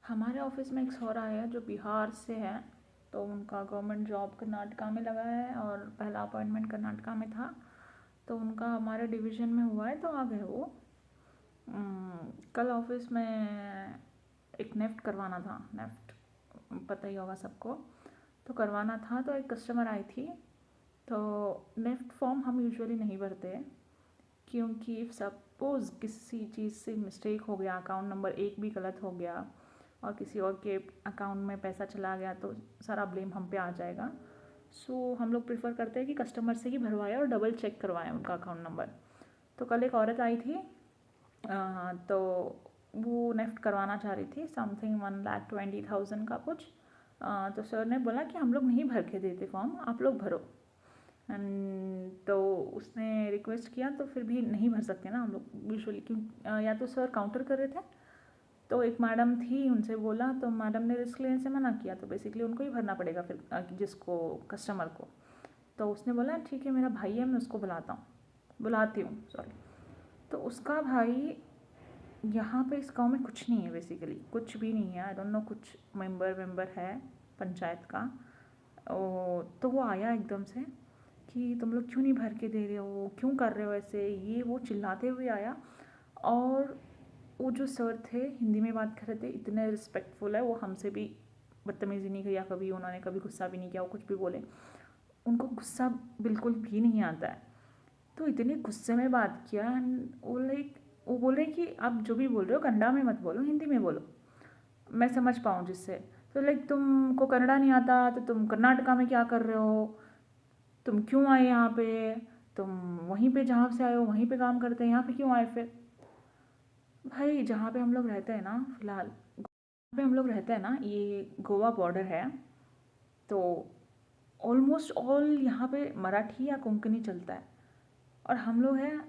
हमारे ऑफिस में एक सर आए हैं जो बिहार से है। तो उनका गवर्नमेंट जॉब कर्नाटका में लगा है और पहला अपॉइंटमेंट कर्नाटका में था। तो उनका हमारे डिवीज़न में हुआ है तो आ गए वो। कल ऑफिस में एक नेफ्ट करवाना था। नेफ्ट पता ही होगा सबको। तो करवाना था तो एक कस्टमर आई थी। तो नेफ्ट फॉर्म हम यूजुअली नहीं भरते क्योंकि इफ़ सपोज़ किसी चीज़ से मिस्टेक हो गया, अकाउंट नंबर एक भी गलत हो गया और किसी और के अकाउंट में पैसा चला गया तो सारा ब्लेम हम पे आ जाएगा। सो हम लोग प्रेफर करते हैं कि कस्टमर से ही भरवाएं और डबल चेक करवाएं उनका अकाउंट नंबर। तो कल एक औरत आई थी। तो वो नेफ्ट करवाना चाह रही थी, समथिंग 1,20,000 का कुछ। तो सर ने बोला कि हम लोग नहीं भर के देते फॉर्म, आप लोग भरो। एंड तो उसने रिक्वेस्ट किया तो फिर भी नहीं भर सकते ना हम लोग यूजुअली, क्यों या तो सर काउंटर कर रहे थे। तो एक मैडम थी, उनसे बोला तो मैडम ने रिस्क लेने से मना किया। तो बेसिकली उनको ही भरना पड़ेगा फिर जिसको कस्टमर को। तो उसने बोला ठीक है मेरा भाई है, मैं उसको बुलाती हूँ सॉरी। तो उसका भाई, यहाँ पे इस गांव में कुछ नहीं है, बेसिकली कुछ भी नहीं है। आई डोंट नो, कुछ मेंबर है पंचायत का। तो वो आया एकदम से कि तुम लोग क्यों नहीं भर के दे रहे हो, क्यों कर रहे हो ऐसे, ये वो चिल्लाते हुए आया। और वो जो सर थे हिंदी में बात कर रहे थे, इतने रिस्पेक्टफुल है वो, हमसे भी बदतमीज़ी नहीं किया कभी, उन्होंने कभी गुस्सा भी नहीं किया। वो कुछ भी बोले, उनको गुस्सा बिल्कुल भी नहीं आता है। तो इतने गुस्से में बात किया। वो बोल रहे कि आप जो भी बोल रहे हो कन्नड़ा में मत बोलो, हिंदी में बोलो, मैं समझ पाऊँ जिससे। तो तुमको कन्नड़ा नहीं आता तो तुम कर्नाटका में क्या कर रहे हो, तुम क्यों आए यहाँ पे, तुम वहीं पे जहाँ से आए हो वहीं पे काम करते हैं, यहाँ पे क्यों आए फिर। भाई जहाँ पे हम लोग रहते हैं ना, फिलहाल जहाँ पे हम लोग रहते हैं ना, ये गोवा बॉर्डर है। तो ऑलमोस्ट ऑल यहाँ पे मराठी या कोंकणी चलता है। और हम लोग हैं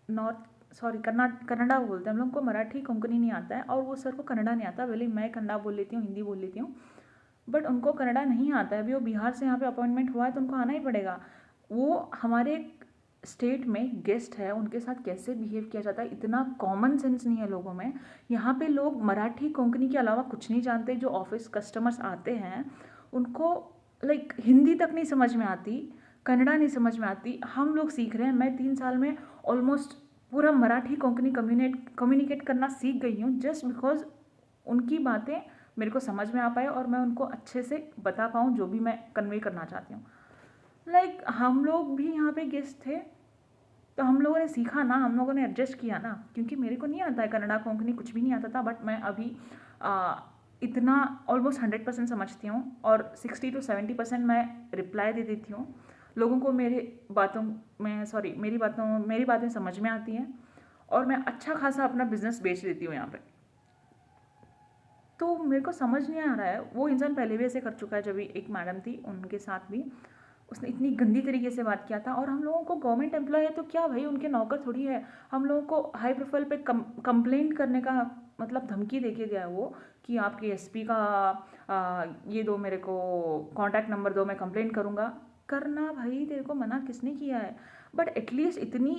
नॉर्थ, सॉरी कन्नड़ा बोलते हैं हम लोग को, मराठी कोंकणी नहीं आता है। और वो सर को कन्नड़ा नहीं आता, भले मैं कन्नड़ा बोल लेती हूँ, हिंदी बोल लेती हूँ, बट उनको कन्नड़ा नहीं आता है। अभी वो बिहार से यहाँ पे अपॉइंटमेंट हुआ है तो उनको आना ही पड़ेगा। वो हमारे स्टेट में गेस्ट है, उनके साथ कैसे बिहेव किया जाता है, इतना कॉमन सेंस नहीं है लोगों में। यहाँ पे लोग मराठी कोंकणी के अलावा कुछ नहीं जानते। जो ऑफिस कस्टमर्स आते हैं उनको हिंदी तक नहीं समझ में आती, कन्नड़ा नहीं समझ में आती। हम लोग सीख रहे हैं। मैं 3 साल में ऑलमोस्ट पूरा मराठी कोंकणी कम्युनिकेट करना सीख गई हूँ, जस्ट बिकॉज उनकी बातें मेरे को समझ में आ पाए और मैं उनको अच्छे से बता पाऊँ जो भी मैं कन्वे करना चाहती हूँ। हम लोग भी यहाँ पे गेस्ट थे तो हम लोगों ने सीखा ना, हम लोगों ने एडजस्ट किया ना, क्योंकि मेरे को नहीं आता है कन्नड़ा कोंकणी, कुछ भी नहीं आता था। बट मैं अभी इतना ऑलमोस्ट 100% समझती हूँ और 60 to 70% मैं रिप्लाई दे देती हूँ लोगों को। मेरी बातें समझ में आती हैं और मैं अच्छा खासा अपना बिजनेस बेच देती हूँ यहाँ पे। तो मेरे को समझ नहीं आ रहा है, वो इंसान पहले भी ऐसे कर चुका है। जब भी एक मैडम थी उनके साथ भी उसने इतनी गंदी तरीके से बात किया था। और हम लोगों को गवर्नमेंट एम्प्लॉय है तो क्या भाई, उनके नौकर थोड़ी है। हम लोगों को हाई प्रोफाइल पे कंप्लेंट करने का मतलब धमकी दे के गया वो कि आपके एसपी का ये दो, मेरे को कॉन्टैक्ट नंबर दो, मैं कंप्लेंट करूँगा। करना भाई, तेरे को मना किसने किया है। बट एटलीस्ट इतनी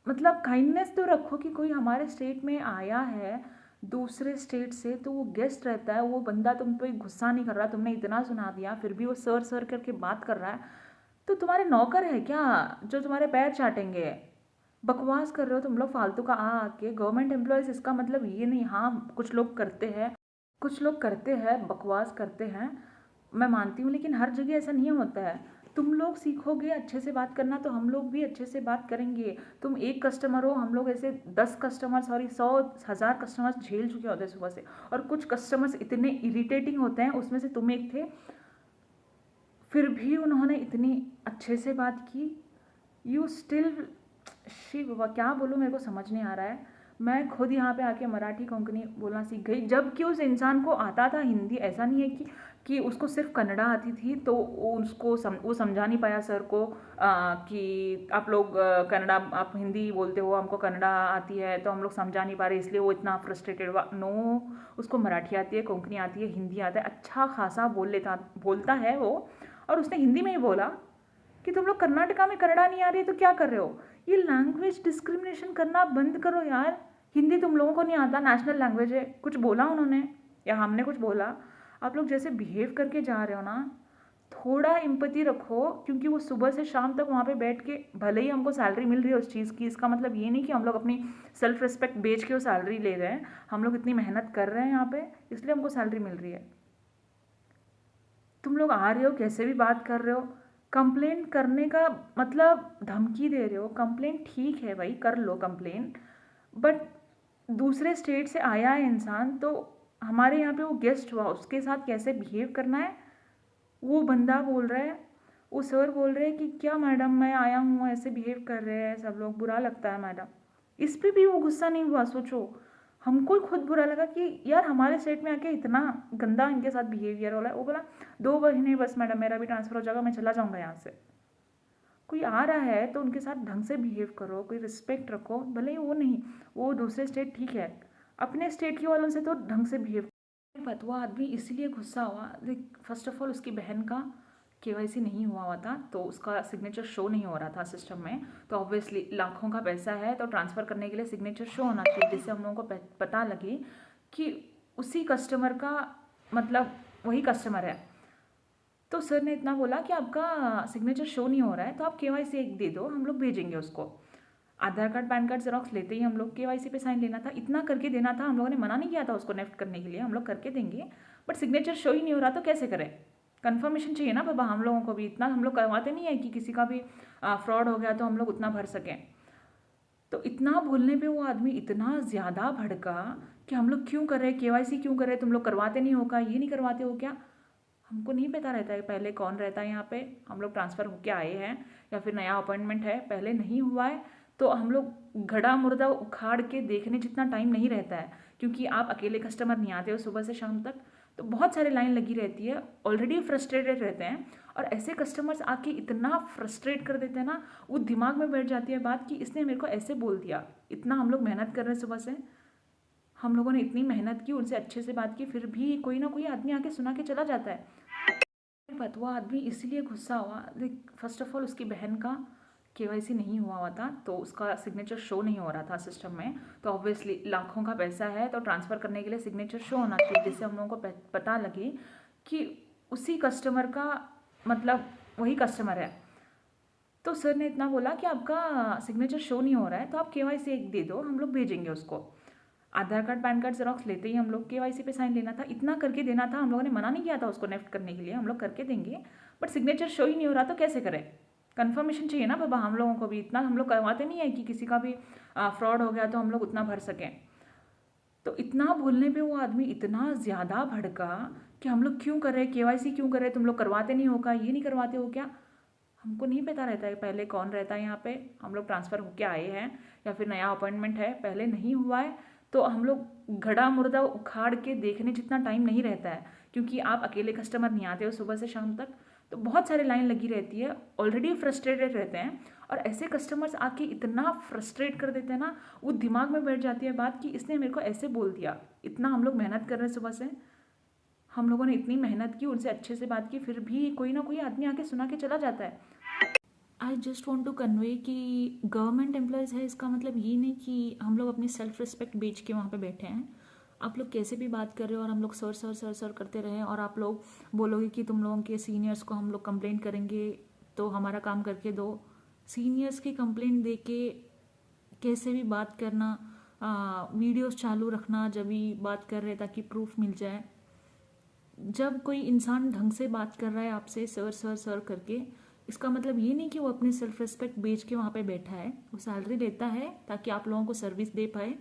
काइंडनेस तो रखो कि कोई हमारे स्टेट में आया है दूसरे स्टेट से, तो वो गेस्ट रहता है, वो बंदा तुम पे गुस्सा नहीं कर रहा, तुमने इतना सुना दिया फिर भी वो सर सर करके बात कर रहा है। तो तुम्हारे नौकर है क्या जो तुम्हारे पैर चाटेंगे। बकवास कर रहे हो तुम लोग फालतू का आ आके। गवर्नमेंट एम्प्लॉयज़ इसका मतलब ये नहीं, हाँ कुछ लोग करते हैं, बकवास करते हैं, मैं मानती हूँ, लेकिन हर जगह ऐसा नहीं होता है। तुम लोग सीखोगे अच्छे से बात करना तो हम लोग भी अच्छे से बात करेंगे। तुम एक कस्टमर हो, हम लोग ऐसे 10 कस्टमर, सॉरी 100,000 कस्टमर्स झेल चुके होते हैं सुबह से। और कुछ कस्टमर्स इतने इरिटेटिंग होते हैं, उसमें से तुम एक थे, फिर भी उन्होंने इतनी अच्छे से बात की। यू स्टिल, शिव बाबा क्या बोलूँ, मेरे को समझ नहीं आ रहा है। मैं खुद यहाँ पे आके मराठी कोंकणी बोलना सीख गई, जबकि उस इंसान को आता था हिंदी। ऐसा नहीं है कि उसको सिर्फ कन्नड़ा आती थी। तो वो समझा नहीं पाया सर को कि आप लोग कन्नड़ा, आप हिंदी बोलते हो, हमको कन्नड़ा आती है तो हम लोग समझा नहीं पा रहे, इसलिए वो इतना फ्रस्ट्रेटेड हुआ। नो, उसको मराठी आती है, कोंकणी आती है, हिंदी आता है, अच्छा खासा बोलता है वो। और उसने हिंदी में ही बोला कि तुम लोग कर्नाटका में कन्नड़ा नहीं आ रही तो क्या कर रहे हो। ये लैंग्वेज डिस्क्रिमिनेशन करना बंद करो यार। हिंदी तुम लोगों को नहीं आता, नेशनल लैंग्वेज है, कुछ बोला उन्होंने, या हमने कुछ बोला, आप लोग जैसे बिहेव करके जा रहे हो ना, थोड़ा एम्पैथी रखो, क्योंकि वो सुबह से शाम तक वहाँ पे बैठ के, भले ही हमको सैलरी मिल रही है उस चीज़ की, इसका मतलब ये नहीं कि हम लोग अपनी सेल्फ रिस्पेक्ट बेच के वो सैलरी ले रहे हैं। हम लोग इतनी मेहनत कर रहे हैं यहाँ पे, इसलिए हमको सैलरी मिल रही है। तुम लोग आ रहे हो, कैसे भी बात कर रहे हो, कंप्लेन करने का मतलब धमकी दे रहे हो। कंप्लेन ठीक है भाई, कर लो कंप्लेन, बट दूसरे स्टेट से आया है इंसान, तो हमारे यहाँ पे वो गेस्ट हुआ, उसके साथ कैसे बिहेव करना है। वो बंदा बोल रहा है, वो सर बोल रहे हैं कि क्या मैडम मैं आया हूँ, ऐसे बिहेव कर रहे हैं सब लोग, बुरा लगता है मैडम। इस पे भी वो गुस्सा नहीं हुआ। सोचो, हमको ही खुद बुरा लगा कि यार हमारे स्टेट में आके इतना गंदा इनके साथ बिहेवियर हो रहा है। वो बोला 2 महीने बस मैडम, मेरा भी ट्रांसफ़र हो जाएगा, मैं चला जाऊँगा यहाँ से। कोई आ रहा है तो उनके साथ ढंग से बिहेव करो, कोई रिस्पेक्ट रखो। भले ही वो नहीं, वो दूसरे स्टेट ठीक है, अपने स्टेट के वालों से तो ढंग से बिहेव। फतवा आदमी इसीलिए गुस्सा हुआ, फर्स्ट ऑफ ऑल उसकी बहन का केवाईसी नहीं हुआ था, तो उसका सिग्नेचर शो नहीं हो रहा था सिस्टम में। तो ऑब्वियसली लाखों का पैसा है, तो ट्रांसफ़र करने के लिए सिग्नेचर शो होना चाहिए, जिससे हम लोगों को पता लगे कि उसी कस्टमर का मतलब वही कस्टमर है। तो सर ने इतना बोला कि आपका सिग्नेचर शो नहीं हो रहा है, तो आप केवाईसी एक दे दो, हम लोग भेजेंगे उसको। आधार कार्ड पैन कार्ड जेरॉक्स लेते ही हम लोग केवाईसी पे साइन लेना था, इतना करके देना था। हम लोगों ने मना नहीं किया था उसको नेफ्ट करने के लिए, हम लोग करके देंगे, बट सिग्नेचर शो ही नहीं हो रहा तो कैसे करें। कंफर्मेशन चाहिए ना बाबा, हम लोगों को भी इतना हम लोग करवाते नहीं है कि किसी का भी फ्रॉड हो गया तो हम लोग उतना भर सकें। तो इतना बोलने पे वो आदमी इतना ज़्यादा भड़का कि हम लोग क्यों कर रहे हैं, केवाईसी क्यों कर रहे हैं, तुम लोग करवाते नहीं हो क्या, ये नहीं करवाते हो क्या। हमको नहीं पता रहता है पहले कौन रहता है यहाँ पे, हम लोग ट्रांसफ़र होके आए हैं या फिर नया अपॉइंटमेंट है, पहले नहीं हुआ है, तो हम लोग घड़ा मुर्दा उखाड़ के देखने जितना टाइम नहीं रहता है, क्योंकि आप अकेले कस्टमर नहीं आते हो सुबह से शाम तक, तो बहुत सारी लाइन लगी रहती है, ऑलरेडी फ्रस्ट्रेटेड रहते हैं, और ऐसे कस्टमर्स आके इतना फ्रस्ट्रेट कर देते हैं ना, वो दिमाग में बैठ जाती है बात कि इसने मेरे को ऐसे बोल दिया। इतना हम लोग मेहनत कर रहे हैं सुबह से, हम लोगों ने इतनी मेहनत की, उनसे अच्छे से बात की, फिर भी कोई ना कोई आदमी आके सुना के चला जाता है। फतवा आदमी इसीलिए गुस्सा हुआ, फर्स्ट ऑफ ऑल उसकी बहन का केवाईसी नहीं हुआ था, तो उसका सिग्नेचर शो नहीं हो रहा था सिस्टम में। तो ऑब्वियसली लाखों का पैसा है, तो ट्रांसफ़र करने के लिए सिग्नेचर शो होना चाहिए, जिससे हम लोगों को पता लगे कि उसी कस्टमर का मतलब वही कस्टमर है। तो सर ने इतना बोला कि आपका सिग्नेचर शो नहीं हो रहा है, तो आप केवाईसी एक दे दो, हम लोग भेजेंगे उसको। आधार कार्ड पैन कार्ड जेरॉक्स लेते ही हम लोग केवाईसी पे साइन लेना था, इतना करके देना था। हम लोगों ने मना नहीं किया था उसको नेफ्ट करने के लिए, हम लोग करके देंगे, बट सिग्नेचर शो ही नहीं हो रहा तो कैसे करें। कंफर्मेशन चाहिए ना बाबा, हम लोगों को भी इतना हम लोग करवाते नहीं है कि किसी का भी फ्रॉड हो गया तो हम लोग उतना भर सकें। तो इतना बोलने पे वो आदमी इतना ज़्यादा भड़का कि हम लोग क्यों कर रहे हैं, केवाईसी क्यों कर रहे हैं, तुम लोग करवाते नहीं हो क्या, ये नहीं करवाते हो क्या। हमको नहीं पता रहता है पहले कौन रहता है यहाँ पे, हम लोग ट्रांसफ़र होके आए हैं या फिर नया अपॉइंटमेंट है, पहले नहीं हुआ है, तो हम लोग घड़ा मुर्दा उखाड़ के देखने जितना टाइम नहीं रहता है, क्योंकि आप अकेले कस्टमर नहीं आते हो सुबह से शाम तक, तो बहुत सारी लाइन लगी रहती है, ऑलरेडी फ्रस्ट्रेटेड रहते हैं, और ऐसे कस्टमर्स आके इतना फ्रस्ट्रेट कर देते हैं ना, वो दिमाग में बैठ जाती है बात कि इसने मेरे को ऐसे बोल दिया। इतना हम लोग मेहनत कर रहे हैं सुबह से, हम लोगों ने इतनी मेहनत की, उनसे अच्छे से बात की, फिर भी कोई ना कोई आदमी आके सुना के चला जाता है। I just want to convey कि गवर्नमेंट एम्प्लॉयज़ है, इसका मतलब ये नहीं कि हम लोग अपनी सेल्फ रिस्पेक्ट बेच के वहाँ पे बैठे हैं। आप लोग कैसे भी बात कर रहे हो और हम लोग सर सर सर सर करते रहे, और आप लोग बोलोगे कि तुम लोगों के सीनियर्स को हम लोग कंप्लेंट करेंगे तो हमारा काम करके दो। सीनियर्स की कंप्लेंट दे के कैसे भी बात करना, वीडियोस चालू रखना जब भी बात कर रहे ताकि प्रूफ मिल जाए। जब कोई इंसान ढंग से बात कर रहा है आपसे सर सर सर करके, इसका मतलब ये नहीं कि वो अपनी सेल्फ रिस्पेक्ट बेच के वहाँ पे बैठा है, वो सैलरी लेता है ताकि आप लोगों को सर्विस दे पाए,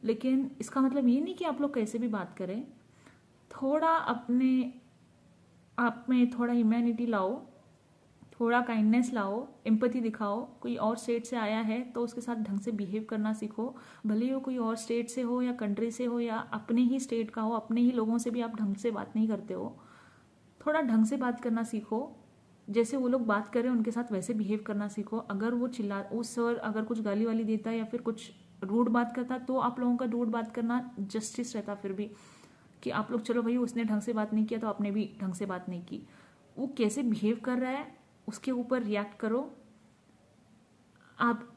लेकिन इसका मतलब ये नहीं कि आप लोग कैसे भी बात करें। थोड़ा अपने आप में थोड़ा ह्यूमैनिटी लाओ, थोड़ा काइंडनेस लाओ, एम्पैथी दिखाओ। कोई और स्टेट से आया है तो उसके साथ ढंग से बिहेव करना सीखो, भले ही वो कोई और स्टेट से हो या कंट्री से हो या अपने ही स्टेट का हो, अपने ही लोगों से भी आप ढंग से बात नहीं करते हो। थोड़ा ढंग से बात करना सीखो, जैसे वो लोग बात करें उनके साथ वैसे बिहेव करना सीखो। अगर वो सर अगर कुछ गाली वाली देता है या फिर कुछ रूड बात करता, तो आप लोगों का रूड बात करना जस्टिस रहता फिर भी, कि आप लोग चलो भाई उसने ढंग से बात नहीं किया तो आपने भी ढंग से बात नहीं की। वो कैसे बिहेव कर रहा है उसके ऊपर रिएक्ट करो। आप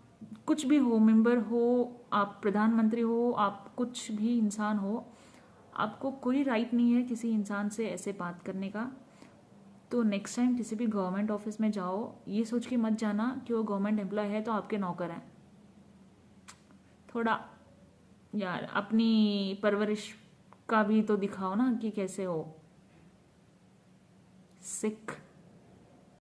कुछ भी हो, मेंबर हो, आप प्रधानमंत्री हो, आप कुछ भी इंसान हो, आपको कोई राइट नहीं है किसी इंसान से ऐसे बात करने का। तो नेक्स्ट टाइम किसी भी गवर्नमेंट ऑफिस में जाओ, ये सोच के मत जाना कि वो गवर्नमेंट एम्प्लॉय है तो आपके नौकर हैं। थोड़ा यार अपनी परवरिश का भी तो दिखाओ ना कि कैसे हो। सिख